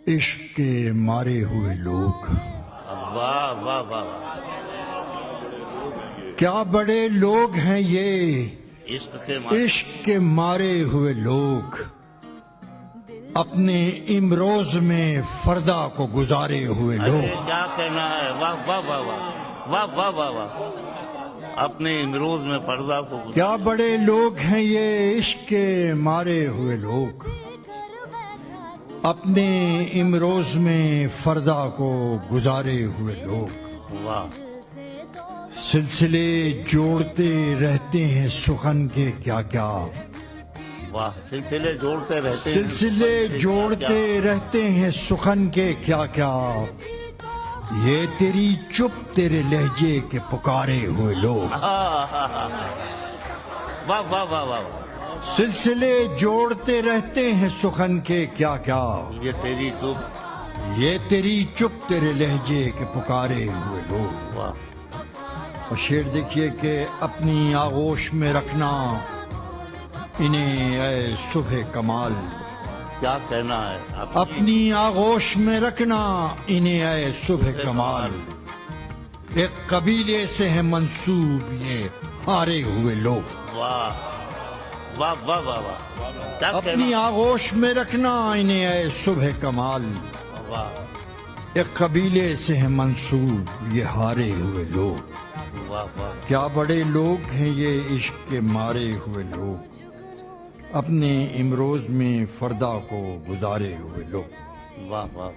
عشق کے مارے ہوئے لوگ، واہ واہ واہ، کیا بڑے لوگ ہیں یہ عشق کے مارے عشق کے مارے ہوئے لوگ، اپنے امروز میں فردا کو گزارے ہوئے لوگ۔ کیا کہنا ہے، واہ واہ واہ واہ واہ واہ واہ واہ، اپنے امروز میں پردہ کو کیا بڑے لوگ ہیں یہ عشق کے مارے ہوئے لوگ، اپنے امروز میں فردا کو گزارے ہوئے لوگ۔ واہ سلسلے جوڑتے رہتے ہیں سخن کے کیا کیا، واہ، سلسلے جوڑتے رہتے ہیں، سلسلے جوڑتے رہتے ہیں سخن کے کیا کیا، یہ تیری چپ تیرے لہجے کے پکارے ہوئے لوگ۔ واہ واہ واہ واہ، سلسلے جوڑتے رہتے ہیں سخن کے کیا کیا، یہ تیری چپ، یہ تیری چپ تیرے لہجے کے پکارے ہوئے لوگ۔ واہ، اور شعر دیکھیے کہ اپنی آغوش میں رکھنا انہیں اے صبح کمال، کیا کہنا ہے، اپنی آغوش میں رکھنا انہیں اے صبح کمال، ایک قبیلے سے ہے منسوب یہ ہارے ہوئے لوگ۔ واہ واہ واہ واہ واہ، کیا اپنی کہنا، آغوش میں رکھنا انہیں اے صبح کمال، واہ ایک قبیلے سے ہے منسوب یہ ہارے ہوئے لوگ۔ واہ واہ، کیا بڑے لوگ ہیں یہ عشق کے مارے ہوئے لوگ، اپنے امروز میں فردا کو گزارے ہوئے لوگ۔ واہ واہ۔